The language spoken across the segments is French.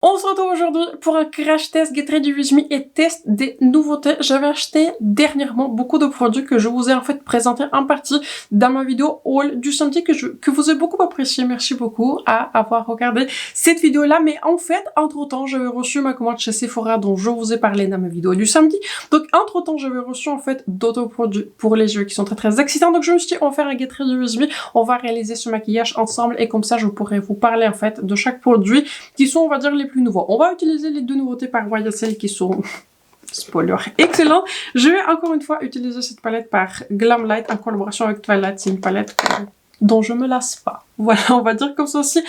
On se retrouve aujourd'hui pour un crash test Get Ready With Me et test des nouveautés. J'avais acheté dernièrement beaucoup de produits que je vous ai en fait présentés en partie dans ma vidéo haul du samedi que vous avez beaucoup apprécié. Merci beaucoup à avoir regardé cette vidéo là. Mais en fait, entre temps, j'avais reçu ma commande chez Sephora dont je vous ai parlé dans ma vidéo du samedi. Donc entre temps, j'avais reçu en fait d'autres produits pour les yeux qui sont très excitants. Donc je me suis dit, on va faire un Get Ready With Me. On va réaliser ce maquillage ensemble et comme ça, je pourrai vous parler en fait de chaque produit qui sont, on va dire, les plus nouveaux. On va utiliser les deux nouveautés par YSL qui sont, spoiler, excellent. Je vais encore une fois utiliser cette palette par Glamlight en collaboration avec Twilight. C'est une palette dont je me lasse pas. Voilà, on va dire comme ça aussi.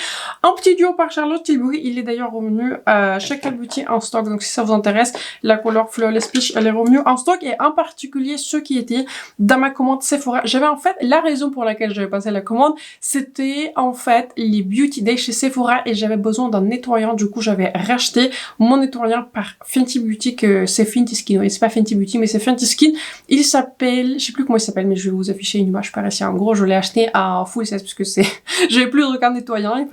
Un petit duo par Charlotte Tilbury. Il est d'ailleurs revenu chez Kat Beauty en stock. Donc si ça vous intéresse, la couleur Flawless Peach, elle est revenue en stock. Et en particulier ceux qui étaient dans ma commande Sephora. J'avais en fait, la raison pour laquelle j'avais passé la commande, c'était en fait les Beauty Day chez Sephora. Et j'avais besoin d'un nettoyant. Du coup, j'avais racheté mon nettoyant par Fenty Beauty. Que c'est Fenty Skin. Oui, c'est pas Fenty Beauty, mais c'est Fenty Skin. Il s'appelle, je sais plus comment il s'appelle, mais je vais vous afficher une image par ici. En gros, je l'ai acheté en full size puisque c'est... J'avais plus de regard nettoyant, il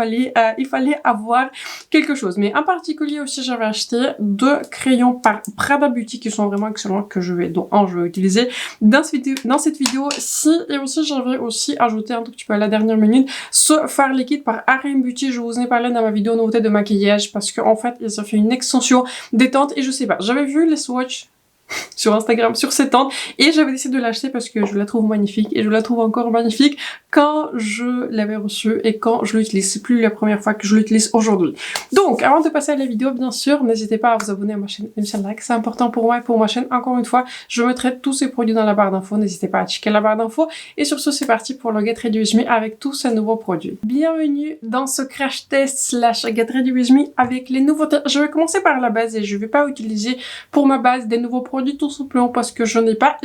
fallait avoir quelque chose. Mais en particulier aussi, j'avais acheté deux crayons par Prada Beauty qui sont vraiment excellents, que je vais utiliser dans cette vidéo. Et aussi, j'avais aussi ajouté un tout petit peu à la dernière minute ce fard liquide par RM Beauty. Je vous en ai parlé dans ma vidéo nouveauté de maquillage parce que en fait, ça fait une extension détente et je sais pas. J'avais vu les swatchs sur Instagram sur cette tente et j'avais décidé de l'acheter parce que je la trouve magnifique et je la trouve encore magnifique quand je l'avais reçue et quand je l'utilise. C'est plus la première fois que je l'utilise aujourd'hui. Donc avant de passer à la vidéo, bien sûr, n'hésitez pas à vous abonner à ma chaîne, même si like, c'est important pour moi et pour ma chaîne. Encore une fois, je mettrai tous ces produits dans la barre d'infos, n'hésitez pas à checker la barre d'infos. Et sur ce, c'est parti pour le Get Ready With Me avec tous ces nouveaux produits. Bienvenue dans ce crash test slash Get Ready With Me avec les nouveautés. Je vais commencer par la base et je vais pas utiliser pour ma base des nouveaux produits tout simplement parce que je n'ai pas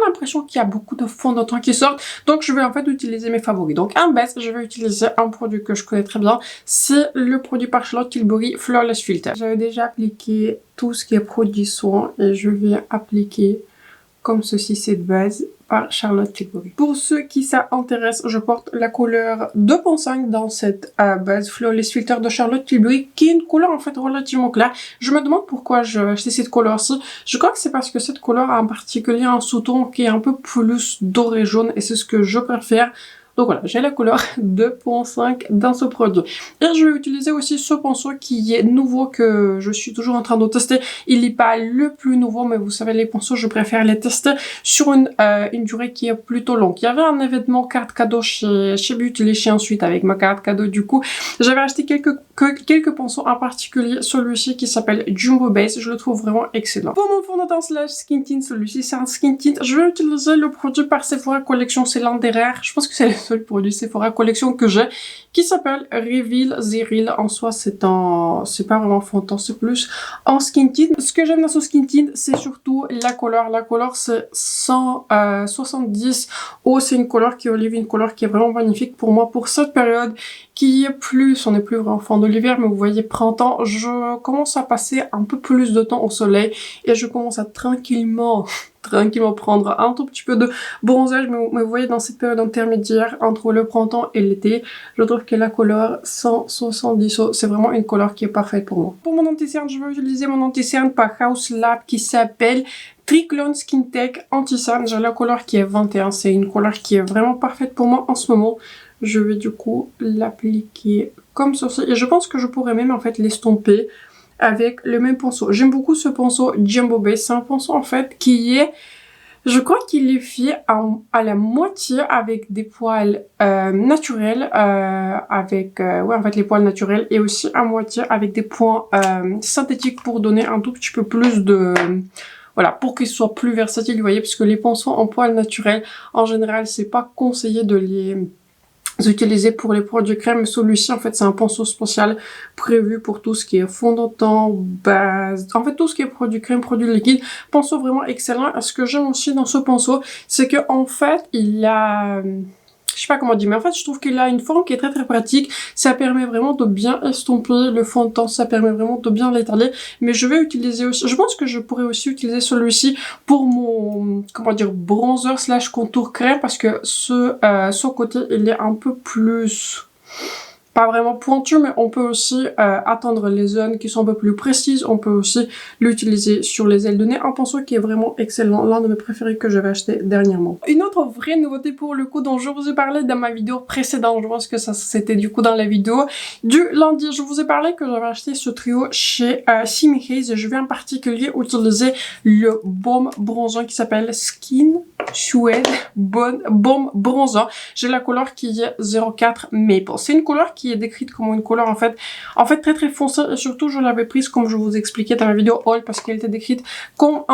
l'impression qu'il y a beaucoup de fonds de teint qui sortent, donc je vais en fait utiliser mes favoris. Donc en base, je vais utiliser un produit que je connais très bien, c'est le produit par Charlotte Tilbury Flawless Filter. J'avais déjà appliqué tout ce qui est produit soin et je vais appliquer comme ceci cette base par Charlotte Tilbury. Pour ceux qui ça intéresse, je porte la couleur 2.5 dans cette base Flawless Filter de Charlotte Tilbury, qui est une couleur en fait relativement claire. Je me demande pourquoi j'ai acheté cette couleur-ci. Je crois que c'est parce que cette couleur a en particulier un sous-ton qui est un peu plus doré jaune et c'est ce que je préfère. Donc voilà, j'ai la couleur 2.5 dans ce produit. Et je vais utiliser aussi ce pinceau qui est nouveau, que je suis toujours en train de tester. Il n'est pas le plus nouveau, mais vous savez, les pinceaux, je préfère les tester sur une durée qui est plutôt longue. Il y avait un événement carte cadeau chez Beauty ensuite avec ma carte cadeau. Du coup, j'avais acheté quelques pinceaux, en particulier celui-ci qui s'appelle Jumbo Base. Je le trouve vraiment excellent. Pour mon fond de teint slash skin tint, celui-ci c'est un skin tint. Je vais utiliser le produit par Sephora Collection. C'est l'un des rares. Je pense que c'est le seul produit Sephora Collection que j'ai, qui s'appelle Reveal Zeril. En soi, c'est pas vraiment fond de teint, c'est plus en skin tint. Ce que j'aime dans ce skin tint, c'est surtout la couleur. La couleur, c'est 170 eau. C'est une couleur qui est olive, une couleur qui est vraiment magnifique pour moi pour cette période qui est plus, on n'est plus vraiment fin de l'hiver, mais vous voyez, printemps, je commence à passer un peu plus de temps au soleil et je commence à tranquillement prendre un tout petit peu de bronzage, mais vous voyez, dans cette période intermédiaire entre le printemps et l'été, je trouve que la couleur 170 eau, c'est vraiment une couleur qui est parfaite pour moi. Pour mon anti-cerne, je vais utiliser mon anti-cerne par House Lab qui s'appelle Triclone Skin Tech Anti-Cerne. J'ai la couleur qui est 21, c'est une couleur qui est vraiment parfaite pour moi en ce moment. Je vais du coup l'appliquer comme ceci et je pense que je pourrais même en fait l'estomper avec le même pinceau. J'aime beaucoup ce pinceau Jumbo Base. C'est un pinceau en fait qui est, je crois qu'il est fait à la moitié avec des poils naturels, ouais, en fait les poils naturels, et aussi à moitié avec des points synthétiques pour donner un tout petit peu plus de... Voilà, pour qu'ils soient plus versatiles, vous voyez, parce que les pinceaux en poils naturels, en général, c'est pas conseillé de les utiliser pour les produits crème. Celui-ci en fait c'est un pinceau spécial prévu pour tout ce qui est fond de teint, base, en fait tout ce qui est produit crème, produit liquide. Pinceau vraiment excellent. Ce que j'aime aussi dans ce pinceau, c'est que en fait il a... je sais pas comment dire, mais en fait je trouve qu'il a une forme qui est très pratique. Ça permet vraiment de bien estomper le fond de teint, ça permet vraiment de bien l'étaler. Mais je vais utiliser aussi, je pense que je pourrais aussi utiliser celui-ci pour mon, comment dire, bronzer slash contour crème, parce que ce côté il est un peu plus... pas vraiment pointu, mais on peut aussi atteindre les zones qui sont un peu plus précises. On peut aussi l'utiliser sur les ailes de nez. Un pinceau qui est vraiment excellent, l'un de mes préférés que j'avais acheté dernièrement. Une autre vraie nouveauté pour le coup dont je vous ai parlé dans ma vidéo précédente, je pense que ça c'était du coup dans la vidéo du lundi. Je vous ai parlé que j'avais acheté ce trio chez Simi Haze et je vais en particulier utiliser le baume bronzant qui s'appelle Skin Suede Baume Bronzant. J'ai la couleur qui est 04 Maple. C'est une couleur qui est décrite comme une couleur en fait très très foncée et surtout je l'avais prise comme je vous expliquais dans ma vidéo haul parce qu'elle était décrite comme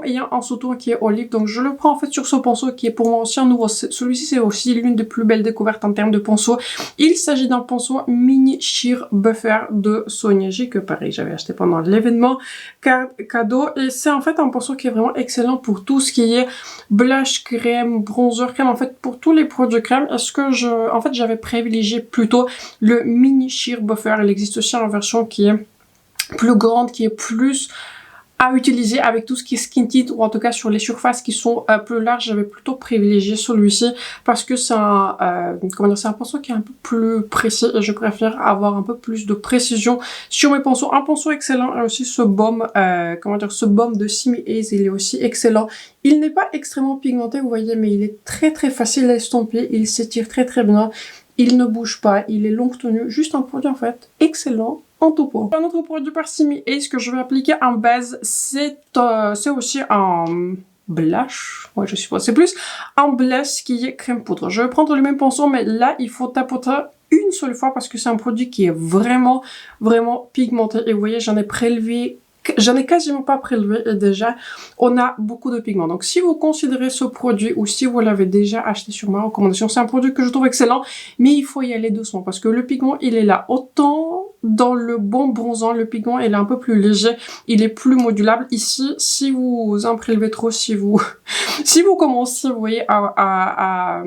ayant un sous-ton qui est olive. Donc je le prends en fait sur ce pinceau qui est pour moi aussi un nouveau. Celui-ci c'est aussi l'une des plus belles découvertes en termes de pinceau. Il s'agit d'un pinceau mini sheer buffer de Sonia J que pareil j'avais acheté pendant l'événement cadeau et c'est en fait un pinceau qui est vraiment excellent pour tout ce qui est blush, crème, bronzer, crème, en fait pour tous les produits crème. Est-ce que j'avais privilégié plutôt le mini sheer buffer. Il existe aussi en version qui est plus grande, qui est plus à utiliser avec tout ce qui est skin tint ou en tout cas sur les surfaces qui sont plus larges. J'avais plutôt privilégié celui-ci parce que c'est c'est un pinceau qui est un peu plus précis et je préfère avoir un peu plus de précision sur mes pinceaux. Un pinceau excellent et aussi ce baume, ce baume de Simi Haze, il est aussi excellent. Il n'est pas extrêmement pigmenté, vous voyez, mais il est très très facile à estomper, il s'étire très très bien. Il ne bouge pas, il est longue tenue, juste un produit en fait excellent en tout point. Un autre produit par Simi Haze que je vais appliquer en base, c'est aussi un blush, ouais je suppose, c'est plus un blush qui est crème poudre. Je vais prendre le même pinceau mais là il faut tapoter une seule fois parce que c'est un produit qui est vraiment pigmenté et vous voyez j'en ai quasiment pas prélevé et déjà on a beaucoup de pigments. Donc si vous considérez ce produit ou si vous l'avez déjà acheté sur ma recommandation, c'est un produit que je trouve excellent mais il faut y aller doucement parce que le pigment il est là. Autant dans le baume bronzant, le pigment il est un peu plus léger, il est plus modulable. Ici, si vous en prélevez trop, si vous commencez, vous voyez, à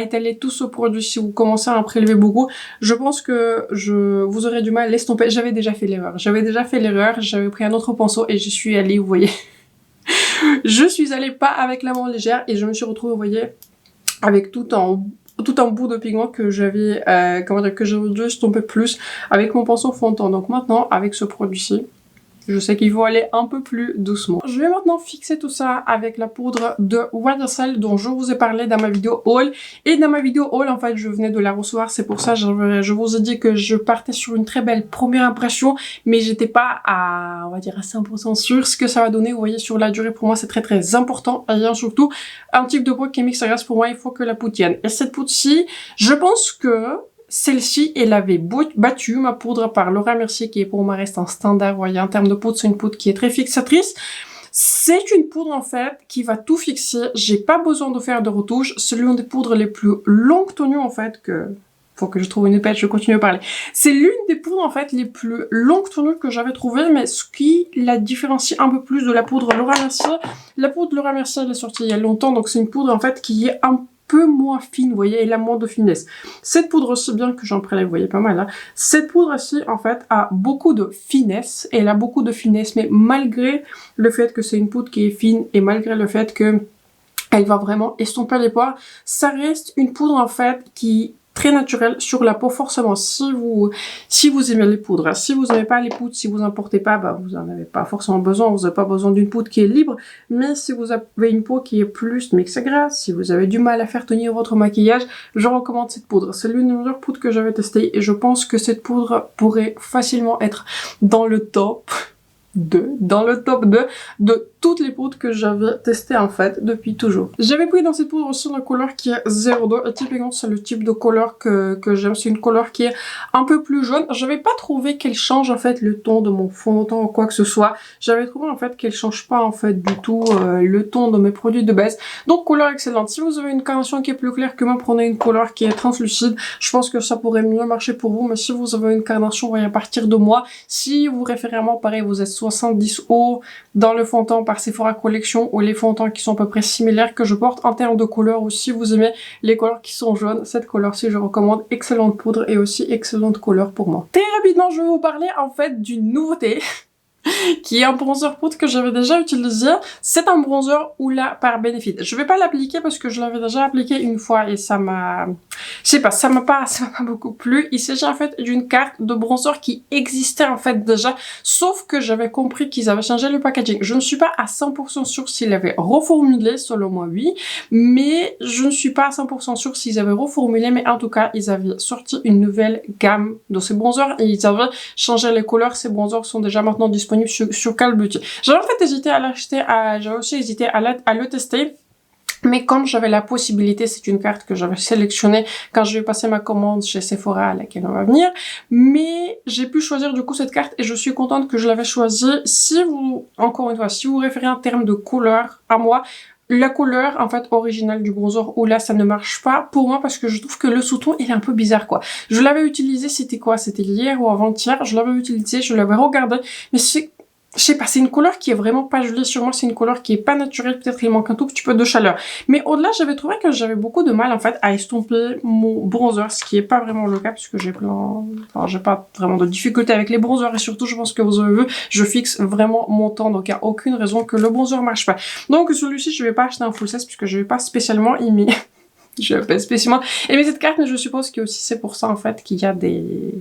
étaler tout ce produit, si vous commencez à en prélever beaucoup, je pense que vous aurez du mal à l'estomper. J'avais déjà fait l'erreur, j'avais pris un autre pinceau et j'y suis allée, vous voyez. Je suis allée pas avec la main légère et je me suis retrouvée, vous voyez, avec tout un bout de pigment que j'avais dû estomper plus avec mon pinceau fond de teint. Donc maintenant, avec ce produit-ci, je sais qu'il faut aller un peu plus doucement. Je vais maintenant fixer tout ça avec la poudre de YSL dont je vous ai parlé dans ma vidéo haul. Et dans ma vidéo haul, en fait, je venais de la recevoir. C'est pour ça que je vous ai dit que je partais sur une très belle première impression. Mais j'étais pas on va dire, à 100% sûre ce que ça va donner. Vous voyez, sur la durée, pour moi, c'est très très important. Et surtout, un type de peau qui est mixed, pour moi, il faut que la peau tienne. Et cette poudre-ci, je pense que celle-ci, elle avait battu ma poudre par Laura Mercier, qui pour moi reste un standard. Vous voyez, en termes de poudre, c'est une poudre qui est très fixatrice. C'est une poudre, en fait, qui va tout fixer. J'ai pas besoin de faire de retouche. C'est l'une des poudres les plus longues tenues, en fait, faut que je trouve une pêche, je continue à parler. C'est l'une des poudres, en fait, les plus longues tenues que j'avais trouvées, mais ce qui la différencie un peu plus de la poudre Laura Mercier. La poudre Laura Mercier, elle est sortie il y a longtemps, donc c'est une poudre, en fait, qui est un peu moins fine, vous voyez, elle a moins de finesse. Cette poudre aussi, bien que j'en prélève, vous voyez, pas mal là, cette poudre aussi, en fait, a beaucoup de finesse, elle a beaucoup de finesse, mais malgré le fait que c'est une poudre qui est fine, et malgré le fait que elle va vraiment estomper les pores, ça reste une poudre, en fait, qui très naturel sur la peau. Forcément, si vous aimez les poudres, si vous n'aimez pas les poudres, si vous n'en portez pas, bah, vous n'en avez pas forcément besoin, vous n'avez pas besoin d'une poudre qui est libre, mais si vous avez une peau qui est plus mixée grasse, si vous avez du mal à faire tenir votre maquillage, je recommande cette poudre. C'est l'une des meilleures poudres que j'avais testées et je pense que cette poudre pourrait facilement être dans le top 2 de toutes les poudres que j'avais testées en fait depuis toujours. J'avais pris dans cette poudre aussi la couleur qui est 02 et typiquement c'est le type de couleur que j'aime. C'est une couleur qui est un peu plus jaune. J'avais pas trouvé qu'elle change en fait le ton de mon fond de teint ou quoi que ce soit. J'avais trouvé en fait qu'elle change pas en fait du tout le ton de mes produits de base. Donc couleur excellente. Si vous avez une carnation qui est plus claire que moi, prenez une couleur qui est translucide. Je pense que ça pourrait mieux marcher pour vous, mais si vous avez une carnation, voyez à partir de moi. Si vous référez à moi, pareil, vous êtes 70 haut dans le fond de teint par Sephora Collection ou les fonds de teint qui sont à peu près similaires que je porte en termes de couleur, ou si vous aimez les couleurs qui sont jaunes, cette couleur-ci je recommande. Excellente poudre et aussi excellente couleur pour moi. Très rapidement, je vais vous parler en fait d'une nouveauté. qui est un bronzer poudre que j'avais déjà utilisé. C'est un bronzer Hoola par Benefit. Je vais pas l'appliquer parce que je l'avais déjà appliqué une fois et ça m'a... Je sais pas, ça m'a pas beaucoup plu. Il s'agit en fait d'une carte de bronzer qui existait en fait déjà, sauf que j'avais compris qu'ils avaient changé le packaging. Je ne suis pas à 100% sûre s'ils l'avaient reformulé, selon moi oui, mais je ne suis pas à 100% sûre s'ils avaient reformulé, mais en tout cas, ils avaient sorti une nouvelle gamme de ces bronzers et ils avaient changé les couleurs. Ces bronzers sont déjà maintenant disponibles sur Call Beauty. J'avais en fait hésité à l'acheter, j'avais aussi hésité à le tester. Mais comme j'avais la possibilité, c'est une carte que j'avais sélectionnée quand je vais passer ma commande chez Sephora à laquelle on va venir. Mais j'ai pu choisir du coup cette carte et je suis contente que je l'avais choisie. Si vous, encore une fois, si vous référez en termes de couleur à moi, la couleur, en fait, originale du bronzer Hoola, ça ne marche pas pour moi parce que je trouve que le sous-ton, il est un peu bizarre, quoi. Je l'avais utilisé, c'était quoi? C'était hier ou avant-hier. Je l'avais utilisé, je l'avais regardé. Mais je sais pas, c'est une couleur qui est vraiment pas jolie sur moi, c'est une couleur qui est pas naturelle, peut-être qu'il manque un tout petit peu de chaleur. Mais au-delà, j'avais trouvé que j'avais beaucoup de mal en fait à estomper mon bronzer, ce qui est pas vraiment le cas puisque j'ai pas vraiment de difficulté avec les bronzers et surtout je pense que vous avez vu, je fixe vraiment mon temps donc il y a aucune raison que le bronzer marche pas. Donc celui-ci, je vais pas acheter un full size puisque je vais pas spécialement aimer. Je vais pas spécialement aimer cette carte, mais je suppose que aussi c'est pour ça en fait qu'il y a des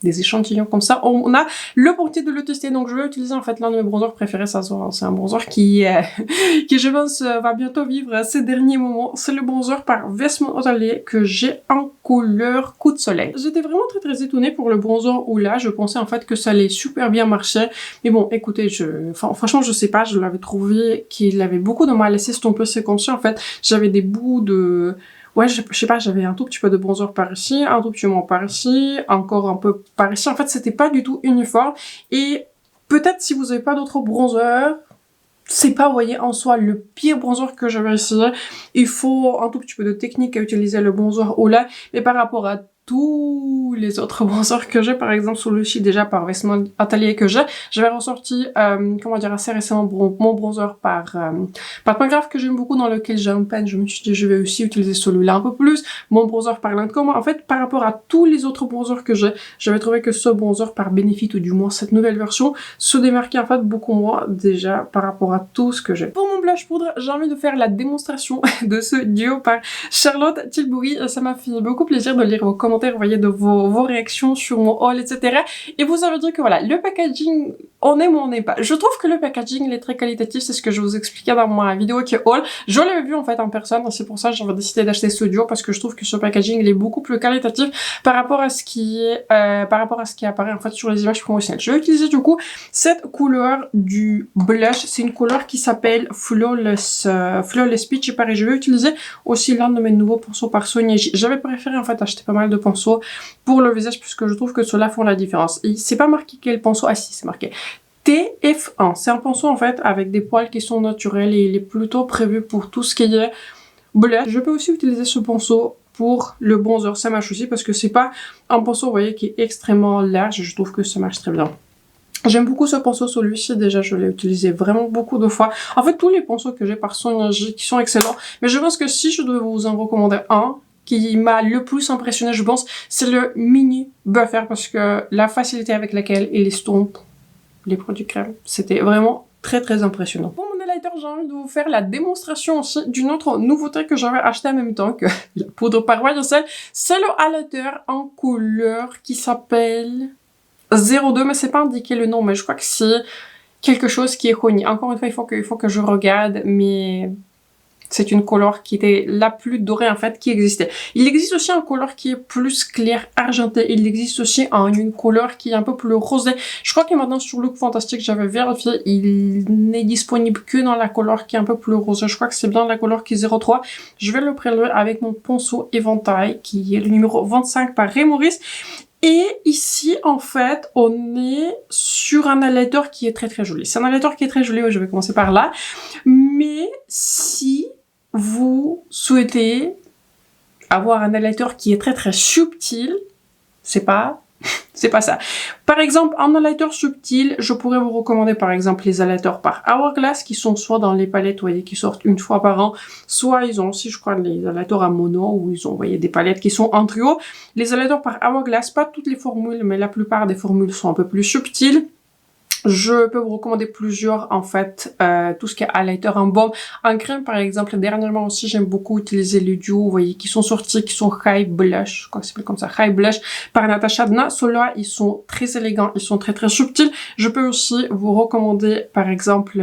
échantillons comme ça. On a l'opportunité de le tester, donc je vais utiliser en fait l'un de mes bronzers préférés, ça c'est un bronzer qui je pense va bientôt vivre ces derniers moments. C'est le bronzer par Vêtements Hôteliers que j'ai en couleur coup de soleil. J'étais vraiment très étonnée pour le bronzer Hoola, je pensais en fait que ça allait super bien marcher, mais bon écoutez, franchement je sais pas, je l'avais trouvé qu'il avait beaucoup de mal à s'estomper, c'est comme si en fait j'avais des bouts de... Ouais, je sais pas, j'avais un tout petit peu de bronzer par ici, un tout petit peu par ici, encore un peu par ici. En fait, c'était pas du tout uniforme. Et peut-être si vous avez pas d'autres bronzers, c'est pas, vous voyez, en soi, le pire bronzer que j'avais essayé. Il faut un tout petit peu de technique à utiliser le bronzer Hoola. Mais par rapport à tous les autres bronzers que j'ai, par exemple celui-ci déjà par Vêtements Hôteliers que j'avais ressorti, comment dire, assez récemment mon bronzer par Pat McGrath que j'aime beaucoup, dans lequel j'ai un pen, je me suis dit je vais aussi utiliser celui-là un peu plus, mon bronzer par Lancôme. En fait, par rapport à tous les autres bronzers que j'avais trouvé que ce bronzer par Benefit, ou du moins cette nouvelle version, se démarquait en fait beaucoup moins déjà par rapport à tout ce que j'ai. Pour mon blush poudre, j'ai envie de faire la démonstration de ce duo par Charlotte Tilbury. Ça m'a fait beaucoup plaisir de lire vos commentaires, vous voyez, de vos réactions sur mon haul, etc. Et vous avez dit que voilà, le packaging, on aime ou on n'aime pas. Je trouve que le packaging, il est très qualitatif, c'est ce que je vous expliquais dans ma vidéo qui est haul. Je l'avais vu en fait en personne, et c'est pour ça que j'avais décidé d'acheter ce duo, parce que je trouve que ce packaging, il est beaucoup plus qualitatif par rapport à ce qui apparaît en fait sur les images promotionnelles. Je vais utiliser du coup cette couleur du blush, c'est une couleur qui s'appelle Flawless Peach, et pareil, je vais utiliser aussi l'un de mes nouveaux pinceaux par Sonia J. J'avais préféré en fait acheter pas mal de pinceaux pour le visage puisque je trouve que ceux-là font la différence. Et c'est pas marqué quel pinceau, ah si c'est marqué TF1. C'est un pinceau en fait avec des poils qui sont naturels et il est plutôt prévu pour tout ce qui est blush. Je peux aussi utiliser ce pinceau pour le bronzer, ça marche aussi parce que c'est pas un pinceau, vous voyez, qui est extrêmement large et je trouve que ça marche très bien. J'aime beaucoup ce pinceau, celui-ci déjà je l'ai utilisé vraiment beaucoup de fois. En fait tous les pinceaux que j'ai par Sonia J qui sont excellents, mais je pense que si je devais vous en recommander un qui m'a le plus impressionné, je pense, c'est le mini buffer parce que la facilité avec laquelle il estompe les produits crème, c'était vraiment très impressionnant. Pour mon highlighter, j'ai envie de vous faire la démonstration aussi d'une autre nouveauté que j'avais acheté en même temps que la poudre par YSL. C'est le highlighter en couleur qui s'appelle 02, mais c'est pas indiqué le nom, mais je crois que c'est quelque chose qui est connu. Encore une fois, il faut que je regarde, mais c'est une couleur qui était la plus dorée en fait qui existait. Il existe aussi un couleur qui est plus clair argenté. Il existe aussi une couleur qui est un peu plus rosée. Je crois que maintenant sur Look Fantastic, j'avais vérifié, il n'est disponible que dans la couleur qui est un peu plus rosée. Je crois que c'est bien la couleur qui est 03. Je vais le prélever avec mon pinceau éventail qui est le numéro 25 par Ray Morris. Et ici, en fait, on est sur un highlighter qui est très joli. C'est un highlighter qui est très joli, je vais commencer par là. Mais si vous souhaitez avoir un highlighter qui est très subtil, c'est pas ça. Par exemple, en highlighter subtil, je pourrais vous recommander par exemple les highlighters par Hourglass qui sont soit dans les palettes, vous voyez, qui sortent une fois par an, soit ils ont aussi, je crois, les highlighters à mono où ils ont, vous voyez, des palettes qui sont en trio. Les highlighters par Hourglass, pas toutes les formules, mais la plupart des formules sont un peu plus subtiles. Je peux vous recommander plusieurs, en fait, tout ce qui est highlighter en baume. En crème, par exemple, dernièrement aussi, j'aime beaucoup utiliser les duos, vous voyez, qui sont sortis, qui sont High Blush, quoi, ça s'appelle comme ça, High Blush par Natasha Denona. Ceux-là, ils sont très élégants, ils sont très très subtils. Je peux aussi vous recommander, par exemple,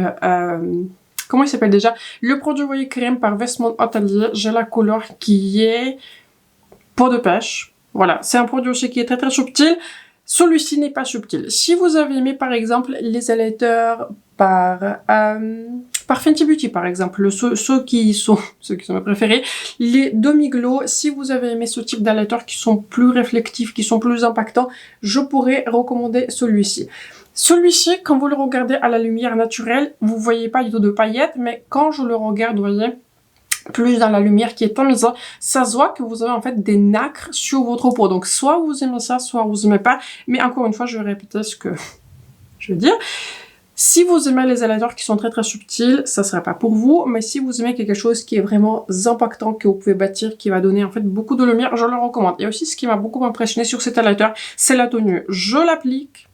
comment il s'appelle déjà? Le produit, vous voyez, crème par Vestment Atelier. J'ai la couleur qui est peau de pêche. Voilà, c'est un produit aussi qui est très très subtil. Celui-ci n'est pas subtil. Si vous avez aimé, par exemple, les highlighters par Fenty Beauty, par exemple, ceux qui sont mes préférés, les demi-glow, si vous avez aimé ce type d'highlighters qui sont plus réflectifs, qui sont plus impactants, je pourrais recommander celui-ci. Celui-ci, quand vous le regardez à la lumière naturelle, vous voyez pas du tout de paillettes, mais quand je le regarde, vous voyez, plus dans la lumière qui est tamisée, ça se voit que vous avez en fait des nacres sur votre peau. Donc soit vous aimez ça, soit vous aimez pas. Mais encore une fois, je vais répéter ce que je veux dire. Si vous aimez les highlighters qui sont très très subtils, ça sera pas pour vous. Mais si vous aimez quelque chose qui est vraiment impactant, que vous pouvez bâtir, qui va donner en fait beaucoup de lumière, je le recommande. Et aussi, ce qui m'a beaucoup impressionné sur cet highlighter, c'est la tenue. Je l'applique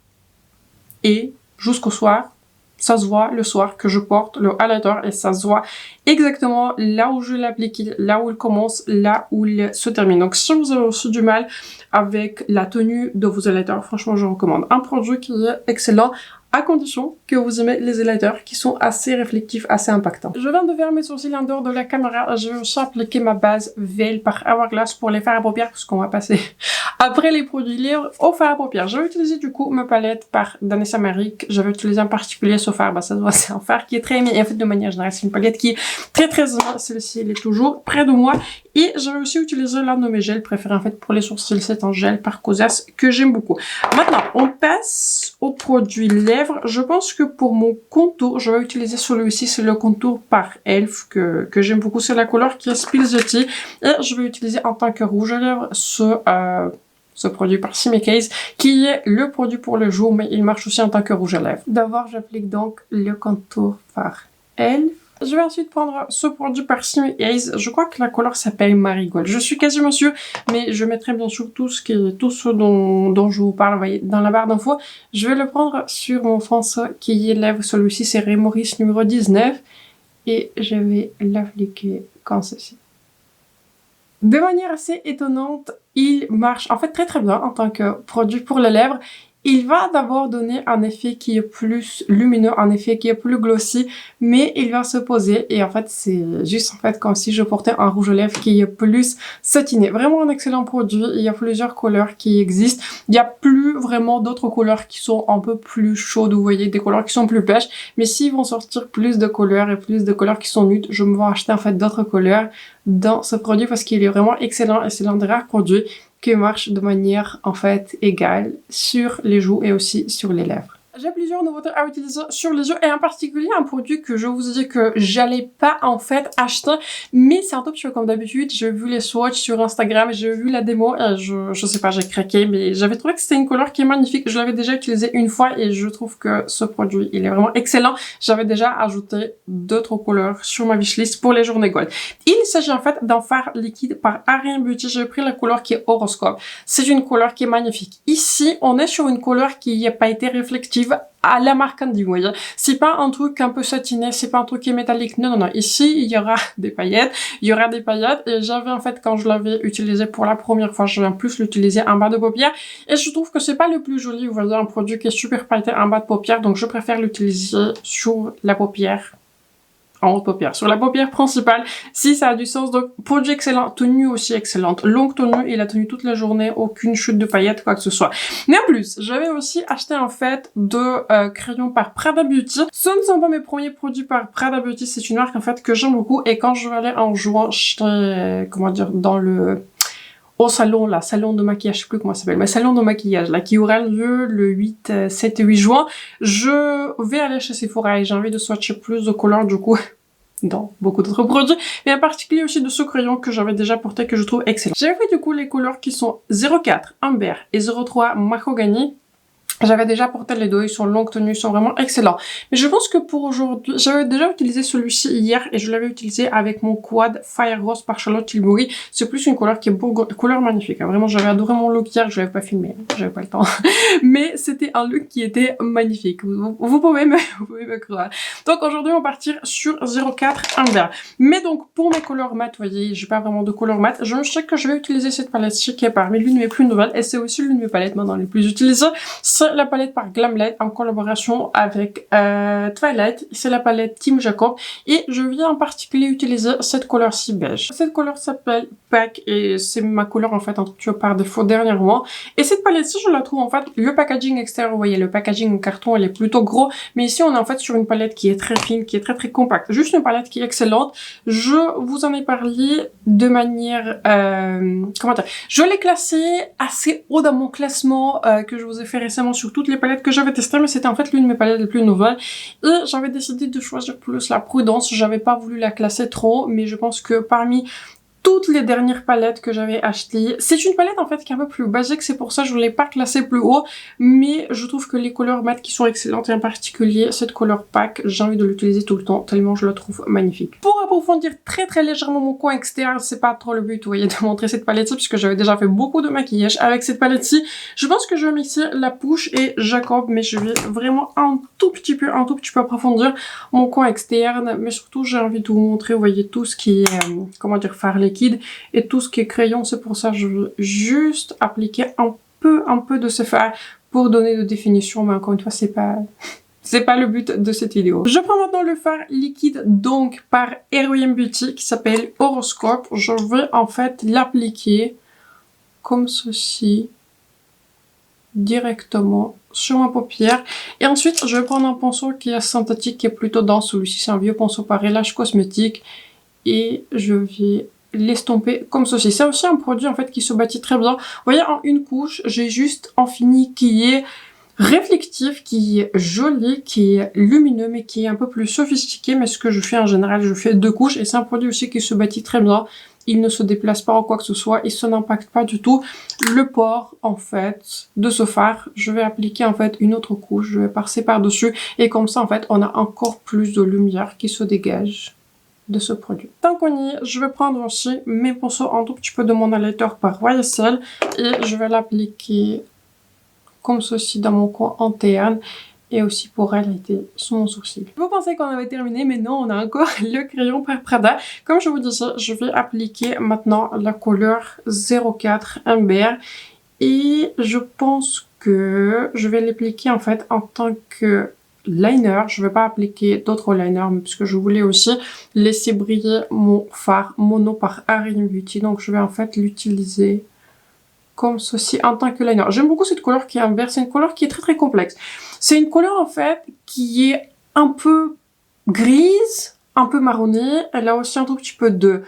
et jusqu'au soir, ça se voit le soir que je porte le highlighter et ça se voit exactement là où je l'applique, là où il commence, là où il se termine. Donc si vous avez aussi du mal avec la tenue de vos highlighters, franchement je recommande un produit qui est excellent à condition que vous aimez les highlighters qui sont assez réflectifs, assez impactants. Je viens de faire mes sourcils en dehors de la caméra. Je vais aussi appliquer ma base Veil par Hourglass pour les fards à paupières parce qu'on va passer après les produits lèvres au fard à paupières. Je vais utiliser du coup ma palette par Danessa Méric. Je vais utiliser en particulier ce fard. Ça se voit, c'est un fard qui est très aimé. Et en fait, de manière générale, c'est une palette qui est très très aimée. Celle-ci, elle est toujours près de moi. Et je vais aussi utiliser l'un de mes gels préférés en fait pour les sourcils. C'est un gel par Kosas que j'aime beaucoup. Maintenant, on passe aux produits lèvres. Je pense que pour mon contour, je vais utiliser celui-ci. C'est le contour par Elf que j'aime beaucoup. C'est la couleur qui est Spilsity. Et je vais utiliser en tant que rouge à lèvres ce produit par Simicase, qui est le produit pour le jour, mais il marche aussi en tant que rouge à lèvres. D'abord, j'applique donc le contour par Elf. Je vais ensuite prendre ce produit par Simicase. Je crois que la couleur s'appelle Marigold. Je suis quasiment sûre, mais je mettrai bien sûr tout ce dont je vous parle, vous voyez, dans la barre d'infos. Je vais le prendre sur mon fond qui est lèvres. Celui-ci, c'est Rémoris numéro 19. Et je vais l'appliquer comme ceci. De manière assez étonnante, il marche en fait très très bien en tant que produit pour les lèvres. Il va d'abord donner un effet qui est plus lumineux, un effet qui est plus glossy, mais il va se poser et en fait c'est juste en fait comme si je portais un rouge à lèvres qui est plus satiné. Vraiment un excellent produit, il y a plusieurs couleurs qui existent. Il n'y a plus vraiment d'autres couleurs qui sont un peu plus chaudes, vous voyez, des couleurs qui sont plus pêches, mais s'ils vont sortir plus de couleurs et plus de couleurs qui sont nudes, je me vais acheter en fait d'autres couleurs dans ce produit parce qu'il est vraiment excellent et c'est l'un des rares produits qui marche de manière en fait égale sur les joues et aussi sur les lèvres. J'ai plusieurs nouveautés à utiliser sur les yeux et en particulier un produit que je vous ai dit que j'allais pas en fait acheter, mais c'est un peu petit peu comme d'habitude. J'ai vu les swatchs sur Instagram, j'ai vu la démo et je sais pas, j'ai craqué, mais j'avais trouvé que c'était une couleur qui est magnifique. Je l'avais déjà utilisé une fois et je trouve que ce produit il est vraiment excellent. J'avais déjà ajouté d'autres couleurs sur ma wishlist pour les journées gold. Il s'agit en fait d'un fard liquide par Ariane Beauty. J'ai pris la couleur qui est Horoscope. C'est une couleur qui est magnifique. Ici, on est sur une couleur qui n'a pas été réflective à la marque Candy, vous voyez. C'est pas un truc un peu satiné, c'est pas un truc qui est métallique. Non, non, non. Ici, il y aura des paillettes. Il y aura des paillettes. Et j'avais, en fait, quand je l'avais utilisé pour la première fois, je vais en plus l'utiliser en bas de paupière. Et je trouve que c'est pas le plus joli, vous voyez, un produit qui est super pailleté en bas de paupière. Donc, je préfère l'utiliser sur la paupière. En haute paupière, sur la paupière principale, si ça a du sens. Donc, produit excellent, tenue aussi excellente, longue tenue, il a tenu toute la journée, aucune chute de paillettes, quoi que ce soit. Mais en plus, j'avais aussi acheté en fait de crayons par Prada Beauty. Ce ne sont pas mes premiers produits par Prada Beauty, c'est une marque en fait que j'aime beaucoup et quand je vais aller en juin, comment dire, dans le... au salon, là, salon de maquillage, je sais plus comment ça s'appelle, mais salon de maquillage, là, qui aura lieu le 8, 7 et 8 juin, je vais aller chez Sephora et j'ai envie de swatcher plus de couleurs, du coup, dans beaucoup d'autres produits, mais en particulier aussi de ce crayon que j'avais déjà porté, que je trouve excellent. J'ai fait, du coup, les couleurs qui sont 04 Amber et 03 Mahogany. J'avais déjà porté les deux, ils sont longue tenue, ils sont vraiment excellents. Mais je pense que pour aujourd'hui, j'avais déjà utilisé celui-ci hier et je l'avais utilisé avec mon quad Fire Rose par Charlotte Tilbury. C'est plus une couleur qui est couleur magnifique. Hein. Vraiment, j'avais adoré mon look hier, je l'avais pas filmé, j'avais pas le temps. Mais c'était un look qui était magnifique. Vous pouvez me croire. Donc aujourd'hui, on va partir sur 04 Amber. Mais donc, pour mes couleurs mat, vous voyez, j'ai pas vraiment de couleur mat. Je sais que je vais utiliser cette palette-ci qui est parmi l'une de mes plus nouvelles et c'est aussi l'une de mes palettes maintenant les plus utilisées. C'est la palette par Glamlight en collaboration avec Twilight. C'est la palette Team Jacob et je viens en particulier utiliser cette couleur-ci beige. Cette couleur s'appelle Pack et c'est ma couleur en fait un truc par défaut dernièrement. Et cette palette-ci, je la trouve en fait, le packaging extérieur, vous voyez, le packaging en carton, elle est plutôt gros. Mais ici, on est en fait sur une palette qui est très fine, qui est très compacte. Juste une palette qui est excellente. Je vous en ai parlé de manière... comment dire, je l'ai classée assez haut dans mon classement que je vous ai fait récemment sur toutes les palettes que j'avais testées, mais c'était en fait l'une de mes palettes les plus nouvelles. Et j'avais décidé de choisir plus la prudence. J'avais pas voulu la classer trop, mais je pense que parmi toutes les dernières palettes que j'avais achetées. C'est une palette en fait qui est un peu plus basique, c'est pour ça que je ne l'ai pas classée plus haut, mais je trouve que les couleurs mat qui sont excellentes et en particulier cette couleur pack, j'ai envie de l'utiliser tout le temps tellement je la trouve magnifique. Pour approfondir très légèrement mon coin externe, c'est pas trop le but, vous voyez, de montrer cette palette-ci puisque j'avais déjà fait beaucoup de maquillage avec cette palette-ci. Je pense que je vais mixer la Push et Jacob, mais je vais vraiment un tout petit peu approfondir mon coin externe, mais surtout j'ai envie de vous montrer, vous voyez, tout ce qui est, comment dire, fard liquide et tout ce qui est crayon. C'est pour ça que je veux juste appliquer un peu de ce fard pour donner de définition, mais encore une fois c'est pas le but de cette vidéo. Je prends maintenant le fard liquide donc par Heroine Beauty qui s'appelle Horoscope. Je vais en fait l'appliquer comme ceci directement sur ma paupière et ensuite je vais prendre un pinceau qui est synthétique, qui est plutôt dense. Celui-ci c'est un vieux pinceau par Lush Cosmetics et je vais l'estomper comme ceci. C'est aussi un produit en fait qui se bâtit très bien. Vous voyez, en une couche, j'ai juste en fini qui est réflectif, qui est joli, qui est lumineux, mais qui est un peu plus sophistiqué. Mais ce que je fais en général, je fais 2 couches et c'est un produit aussi qui se bâtit très bien. Il ne se déplace pas ou quoi que ce soit et ça n'impacte pas du tout le port en fait de ce fard. Je vais appliquer en fait une autre couche, je vais passer par-dessus et comme ça en fait on a encore plus de lumière qui se dégage de ce produit. Tant qu'on y est, je vais prendre aussi mes pinceaux un tout petit peu de mon highlighter par YSL et je vais l'appliquer comme ceci dans mon coin interne et aussi pour highlighter sur mon sourcil. Vous pensez qu'on avait terminé, mais non, on a encore le crayon par Prada. Comme je vous disais, je vais appliquer maintenant la couleur 04 Amber et je pense que je vais l'appliquer en fait en tant que liner. Je vais pas appliquer d'autres liners puisque je voulais aussi laisser briller mon fard mono par Heroine Beauty. Donc je vais en fait l'utiliser comme ceci en tant que liner. J'aime beaucoup cette couleur qui est Amber. C'est une couleur qui est très complexe. C'est une couleur en fait qui est un peu grise, un peu marronnée. Elle a aussi un tout petit peu de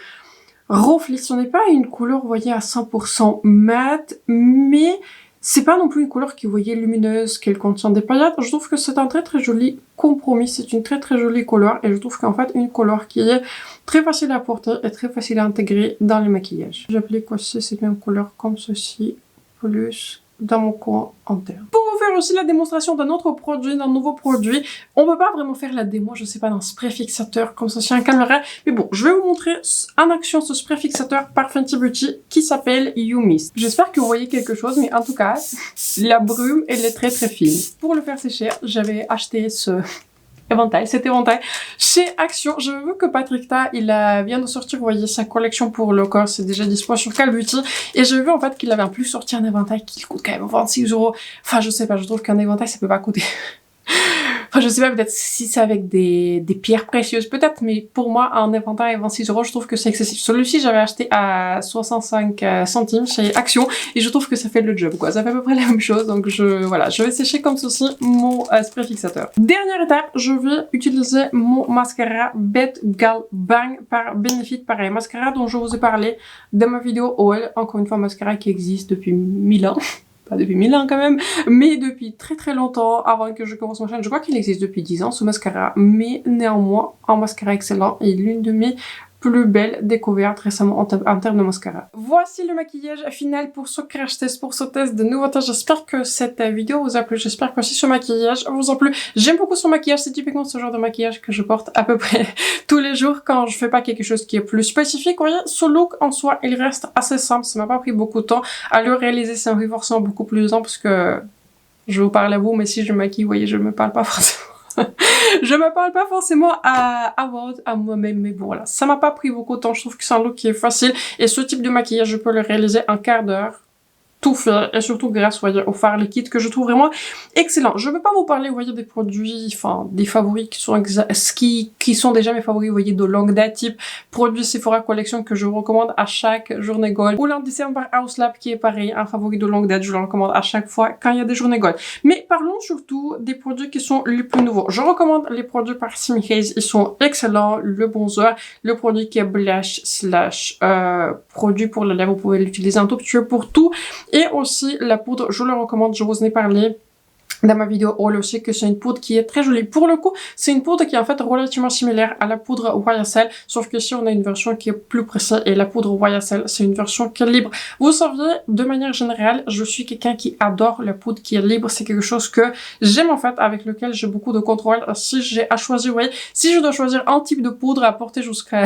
reflet. Ce n'est pas une couleur, vous voyez, à 100% mat, mais c'est pas non plus une couleur qui, vous voyez, lumineuse, qu'elle contient des paillettes. Je trouve que c'est un très joli compromis. C'est une très jolie couleur et je trouve qu'en fait une couleur qui est très facile à porter et très facile à intégrer dans les maquillages. J'applique aussi cette même couleur comme ceci, plus dans mon coin interne. Pour vous faire aussi la démonstration d'un autre produit, d'un nouveau produit, on peut pas vraiment faire la démo, je sais pas, d'un spray fixateur comme ça sur une caméra, mais bon, je vais vous montrer en action ce spray fixateur par Fenty Beauty qui s'appelle You Mist. J'espère que vous voyez quelque chose, mais en tout cas, la brume, elle est très fine. Pour le faire sécher, j'avais acheté cet éventail chez Action. Je veux que Patrick Ta, il vient de sortir, vous voyez, sa collection pour le corps, c'est déjà disponible sur Call Beauty. Et je veux en fait qu'il avait en plus sorti un éventail qui coûte quand même 26 €. Enfin, je sais pas, je trouve qu'un éventail ça peut pas coûter. Enfin, je sais pas, peut-être si c'est avec des pierres précieuses, peut-être, mais pour moi, un éventail à 26 €, je trouve que c'est excessif. Celui-ci, j'avais acheté à 65 centimes chez Action, et je trouve que ça fait le job, quoi. Ça fait à peu près la même chose, donc voilà, je vais sécher comme ceci mon spray fixateur. Dernière étape, je vais utiliser mon mascara Bet Gal Bang par Benefit, pareil, mascara dont je vous ai parlé dans ma vidéo haul. Encore une fois, mascara qui existe depuis 1000 ans. Pas depuis 1000 ans quand même, mais depuis très longtemps, avant que je commence ma chaîne. Je crois qu'il existe depuis 10 ans ce mascara, mais néanmoins un mascara excellent et l'une de mes plus belles découvertes récemment en termes de mascara. Voici le maquillage final pour ce crash test, pour ce test de nouveautés. J'espère que cette vidéo vous a plu, j'espère que aussi ce maquillage vous a plu. J'aime beaucoup ce maquillage, c'est typiquement ce genre de maquillage que je porte à peu près tous les jours quand je fais pas quelque chose qui est plus spécifique. Vous voyez, ce look en soi, il reste assez simple, ça m'a pas pris beaucoup de temps à le réaliser, c'est un forcément beaucoup plus lent parce que je vous parle à vous, mais si je maquille, vous voyez, je me parle pas forcément. Je me parle pas forcément à moi-même, mais bon, voilà. Ça m'a pas pris beaucoup de temps, je trouve que c'est un look qui est facile, et ce type de maquillage, je peux le réaliser en quart d'heure. Tout fait, et surtout grâce, voyez, au fard liquide que je trouve vraiment excellent. Je ne vais pas vous parler, vous voyez, des produits, enfin, des favoris qui sont déjà mes favoris, vous voyez, de longue date, type produit Sephora Collection que je vous recommande à chaque journée gold, ou l'Anti-Cerne par House Lab qui est pareil, un favori de longue date, je le recommande à chaque fois quand il y a des journées gold. Mais parlons surtout des produits qui sont les plus nouveaux. Je recommande les produits par Simi Haze, ils sont excellents, le bronzer, le produit qui est blush slash produit pour la lèvre, vous pouvez l'utiliser un tout petit peu pour tout. Et aussi la poudre, je le recommande, je vous en ai parlé dans ma vidéo haul aussi, que c'est une poudre qui est très jolie. Pour le coup, c'est une poudre qui est en fait relativement similaire à la poudre YSL, sauf que ici on a une version qui est plus précise et la poudre YSL, c'est une version qui est libre. Vous saviez, de manière générale, je suis quelqu'un qui adore la poudre qui est libre. C'est quelque chose que j'aime en fait, avec lequel j'ai beaucoup de contrôle. Si j'ai à choisir, vous voyez, si je dois choisir un type de poudre à porter jusqu'à...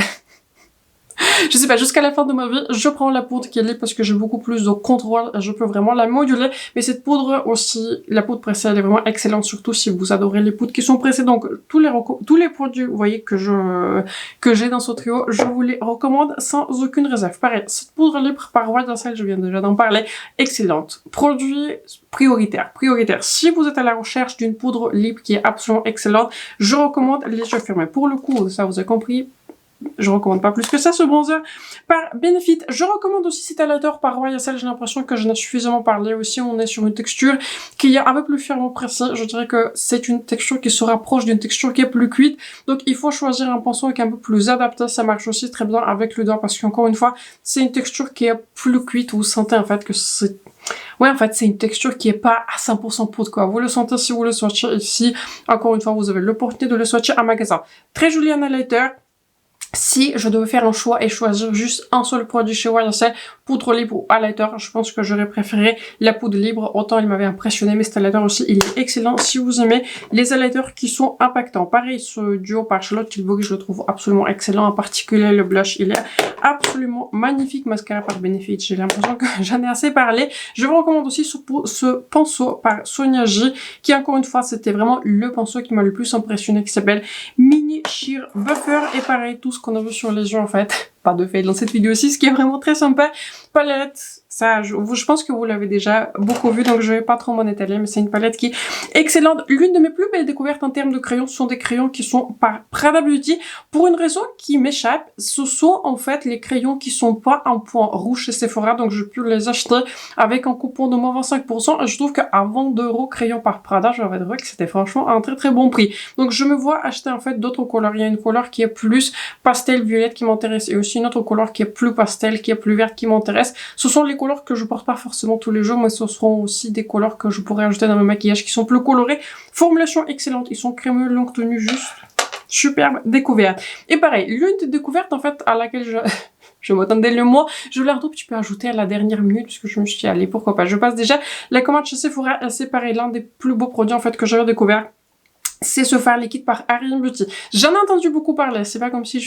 je sais pas, jusqu'à la fin de ma vie, je prends la poudre qui est libre parce que j'ai beaucoup plus de contrôle, je peux vraiment la moduler. Mais cette poudre aussi, la poudre pressée, elle est vraiment excellente, surtout si vous adorez les poudres qui sont pressées. Donc tous les produits, vous voyez, que j'ai dans ce trio, je vous les recommande sans aucune réserve. Pareil, cette poudre libre par YSL, je viens déjà d'en parler, excellente. Produit prioritaire. Si vous êtes à la recherche d'une poudre libre qui est absolument excellente, je recommande les yeux fermés. Pour le coup, ça vous a compris, je recommande pas plus que ça ce bronzer par Benefit. Je recommande aussi cet highlighter par YSL. J'ai l'impression que j'en ai suffisamment parlé aussi. On est sur une texture qui est un peu plus ferme précis. Je dirais que c'est une texture qui se rapproche d'une texture qui est plus cuite. Donc il faut choisir un pinceau qui est un peu plus adapté. Ça marche aussi très bien avec le doigt parce qu'encore une fois, c'est une texture qui est plus cuite. Vous sentez en fait que c'est... ouais, en fait, c'est une texture qui est pas à 100% poudre, quoi. Vous le sentez si vous le swatchez ici. Encore une fois, vous avez l'opportunité de le swatcher en magasin. Très joli highlighter. Si je devais faire un choix et choisir juste un seul produit chez YSL, poudre libre ou highlighter, je pense que j'aurais préféré la poudre libre. Autant il m'avait impressionné, mais cet highlighter aussi, il est excellent si vous aimez les highlighters qui sont impactants. Pareil, ce duo par Charlotte Tilbury, je le trouve absolument excellent. En particulier, le blush, il est absolument magnifique. Mascara par Benefit, j'ai l'impression que j'en ai assez parlé. Je vous recommande aussi ce pinceau par Sonia J, qui encore une fois, c'était vraiment le pinceau qui m'a le plus impressionné, qui s'appelle Mini Sheer Buffer. Et pareil, tout ce qu'on a vu sur les yeux en fait, pas de fait dans cette vidéo aussi, ce qui est vraiment très sympa. Palette, ça, je pense que vous l'avez déjà beaucoup vu, donc je vais pas trop m'en étaler, mais c'est une palette qui est excellente. L'une de mes plus belles découvertes en termes de crayons, ce sont des crayons qui sont par Prada Beauty, pour une raison qui m'échappe. Ce sont en fait les crayons qui sont pas en point rouge chez Sephora, donc je peux les acheter avec un coupon de moins 25%, et je trouve qu'à 22 € crayon par Prada, je vais dire que c'était franchement un très très bon prix. Donc je me vois acheter en fait d'autres couleurs. Il y a une couleur qui est plus pastel violette qui m'intéresse, et aussi une autre couleur qui est plus pastel, qui est plus verte qui m'intéresse. Ce sont les couleurs que je porte pas forcément tous les jours, mais ce seront aussi des couleurs que je pourrais ajouter dans mes maquillages qui sont plus colorés. Formulation excellente, ils sont crémeux, longue tenue, juste superbe découverte. Et pareil, l'une des découvertes en fait à laquelle je m'attendais le mois, je l'ai un tout petit peu ajouté à la dernière minute puisque je me suis dit allez pourquoi pas. Je passe déjà la commande chez Sephora, c'est pareil, l'un des plus beaux produits en fait que j'avais découvert. C'est ce fard liquide par Ariane Beauty. J'en ai entendu beaucoup parler, c'est pas comme si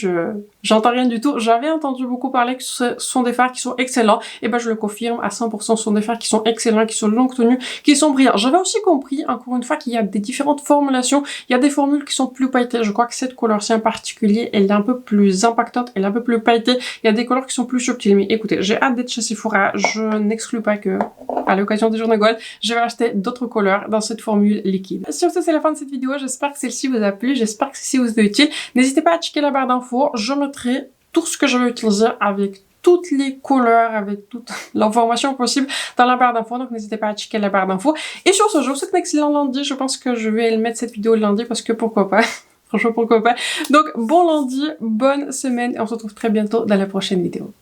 j'entends rien du tout. J'avais entendu beaucoup parler que ce sont des fards qui sont excellents. Et ben je le confirme à 100%, ce sont des fards qui sont excellents, qui sont longue tenue, qui sont brillants. J'avais aussi compris, encore une fois, qu'il y a des différentes formulations. Il y a des formules qui sont plus pailletées. Je crois que cette couleur-ci en particulier, elle est un peu plus impactante, elle est un peu plus pailletée. Il y a des couleurs qui sont plus subtiles. Mais écoutez, j'ai hâte d'être chez Sephora. Je n'exclus pas que, à l'occasion des journées gold, je vais acheter d'autres couleurs dans cette formule liquide. Sur ce, c'est la fin de cette vidéo. J'espère que celle-ci vous a plu, j'espère que celle-ci vous est utile. N'hésitez pas à checker la barre d'infos, je mettrai tout ce que je vais utiliser avec toutes les couleurs, avec toute l'information possible dans la barre d'infos, donc n'hésitez pas à checker la barre d'infos. Et sur ce, je vous souhaite un excellent lundi, je pense que je vais mettre cette vidéo le lundi parce que pourquoi pas, franchement pourquoi pas. Donc bon lundi, bonne semaine et on se retrouve très bientôt dans la prochaine vidéo.